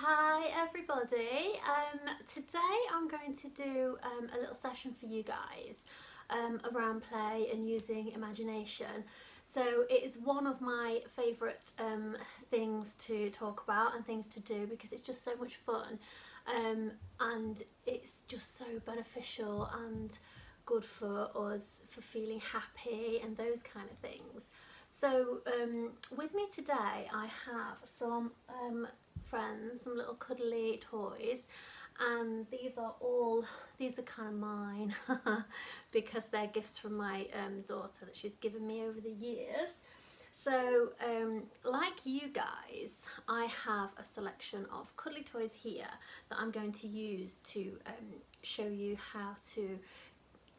Hi everybody. Today I'm going to do a little session for you guys around play and using imagination. So it is one of my favourite things to talk about and things to do because it's just so much fun, and it's just so beneficial and good for us for feeling happy and those kind of things. So with me today I have some friends, some little cuddly toys, and these are kind of mine because they're gifts from my daughter that she's given me over the years. So like you guys, I have a selection of cuddly toys here that I'm going to use to show you how to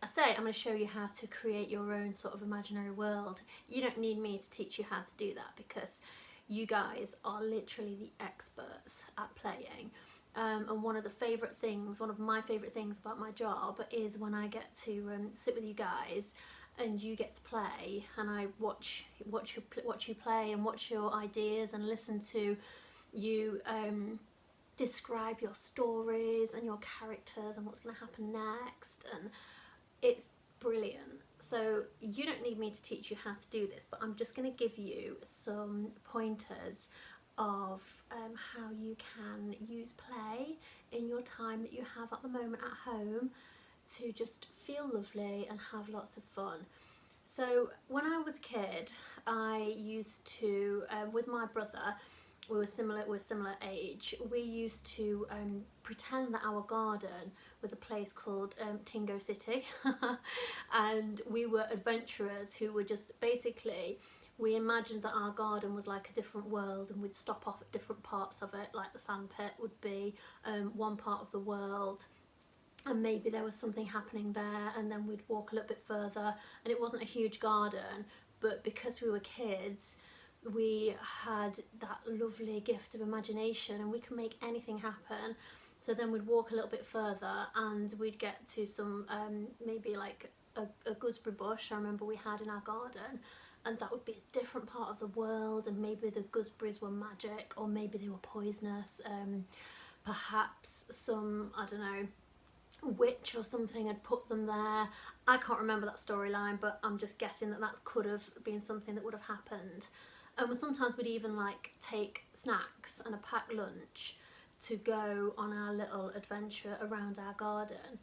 I'm going to show you how to create your own sort of imaginary world. You don't need me to teach you how to do that because you guys are literally the experts at playing. And one of my favourite things about my job is when I get to sit with you guys and you get to play, and I watch you play and watch your ideas and listen to you describe your stories and your characters and what's going to happen next, and it's brilliant. So you don't need me to teach you how to do this, but I'm just going to give you some pointers of how you can use play in your time that you have at the moment at home to just feel lovely and have lots of fun. So when I was a kid, I used to, with my brother, we're similar age, we used to pretend that our garden was a place called Tingo City and we were adventurers who were just basically, we imagined that our garden was like a different world and we'd stop off at different parts of it, like the sandpit would be one part of the world, and maybe there was something happening there, and then we'd walk a little bit further and it wasn't a huge garden, but because we were kids we had that lovely gift of imagination and we could make anything happen. So then we'd walk a little bit further and we'd get to some maybe like a gooseberry bush I remember we had in our garden, and that would be a different part of the world, and maybe the gooseberries were magic or maybe they were poisonous, perhaps some, I don't know, witch or something had put them there. I can't remember that storyline, but I'm just guessing that could have been something that would have happened. And sometimes we'd even like take snacks and a packed lunch to go on our little adventure around our garden.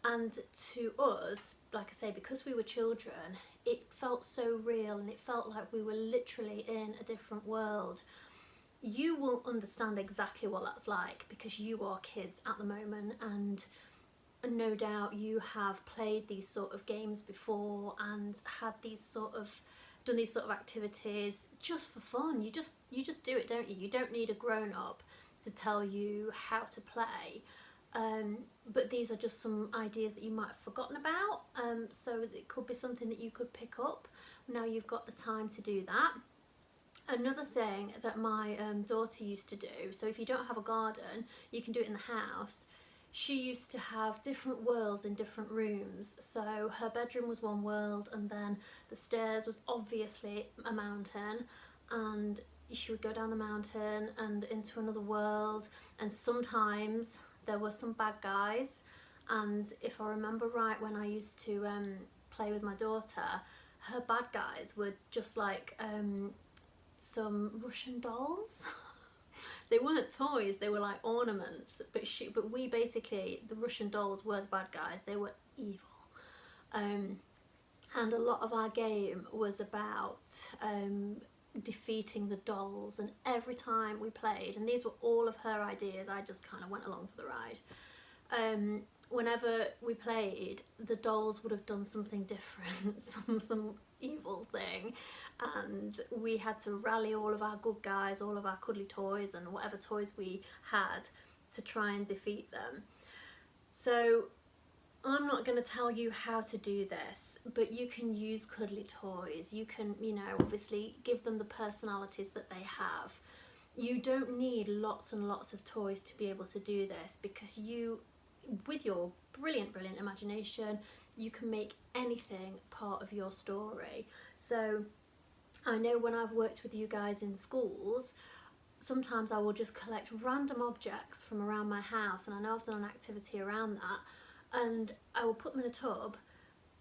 And to us, like I say, because we were children, it felt so real and it felt like we were literally in a different world. You will understand exactly what that's like because you are kids at the moment, and no doubt you have played these sort of games before and had done these sort of activities just for fun. You just do it, don't you? You don't need a grown-up to tell you how to play. But these are just some ideas that you might have forgotten about, so it could be something that you could pick up now you've got the time to do that. Another thing that my daughter used to do, so if you don't have a garden you can do it in the house, she used to have different worlds in different rooms. So her bedroom was one world, and then the stairs was obviously a mountain, and she would go down the mountain and into another world, and sometimes there were some bad guys, and if I remember right, when I used to play with my daughter, her bad guys were just like some Russian dolls. They weren't toys, they were like ornaments, but we basically, the Russian dolls were the bad guys, they were evil. And a lot of our game was about defeating the dolls, and every time we played, and these were all of her ideas, I just kind of went along for the ride. Whenever we played, the dolls would have done something different, some evil thing, and we had to rally all of our good guys, all of our cuddly toys and whatever toys we had to try and defeat them. So I'm not going to tell you how to do this, but you can use cuddly toys. You can, you know, obviously give them the personalities that they have. You don't need lots and lots of toys to be able to do this, because you, with your brilliant imagination, you can make anything part of your story. So I know when I've worked with you guys in schools, sometimes I will just collect random objects from around my house, and I know I've done an activity around that, and I will put them in a tub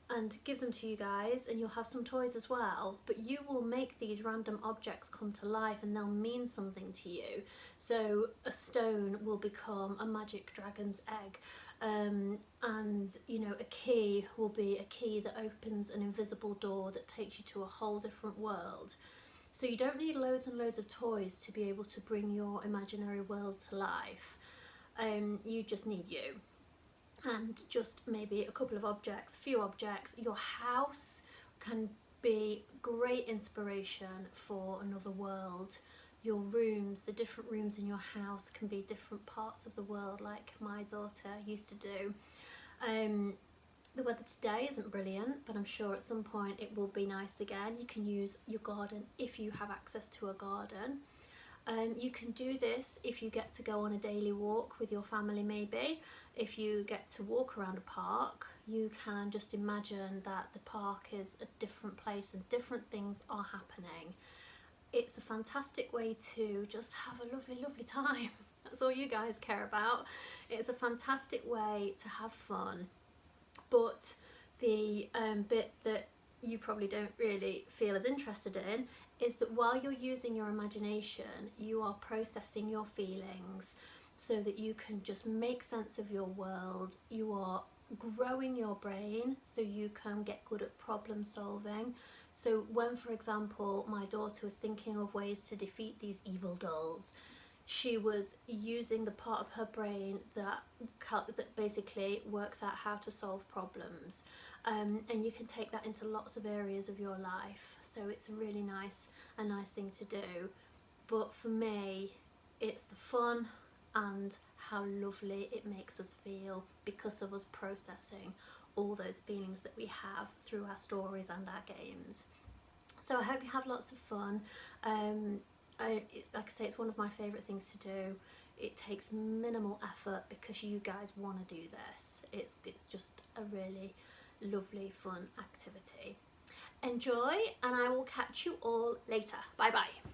and give them to you guys, and you'll have some toys as well, but you will make these random objects come to life and they'll mean something to you. So a stone will become a magic dragon's egg, and you know, a key will be a key that opens an invisible door that takes you to a whole different world. So you don't need loads and loads of toys to be able to bring your imaginary world to life. You just need you, and just maybe a couple of objects, few objects. Your house can be great inspiration for another world. Your rooms, the different rooms in your house can be different parts of the world, like my daughter used to do. The weather today isn't brilliant, but I'm sure at some point it will be nice again. You can use your garden if you have access to a garden. You can do this if you get to go on a daily walk with your family maybe. If you get to walk around a park, you can just imagine that the park is a different place and different things are happening. It's a fantastic way to just have a lovely, lovely time. That's all you guys care about. It's a fantastic way to have fun. But the bit that you probably don't really feel as interested in is that while you're using your imagination, you are processing your feelings so that you can just make sense of your world. You are growing your brain so you can get good at problem solving. So when, for example, my daughter was thinking of ways to defeat these evil dolls, she was using the part of her brain that basically works out how to solve problems. And you can take that into lots of areas of your life. So it's a really nice thing to do. But for me, it's the fun and how lovely it makes us feel because of us processing all those feelings that we have through our stories and our games. So I hope you have lots of fun. Like I say, it's one of my favourite things to do. It takes minimal effort because you guys want to do this. It's just a really lovely, fun activity. Enjoy, and I will catch you all later. Bye bye.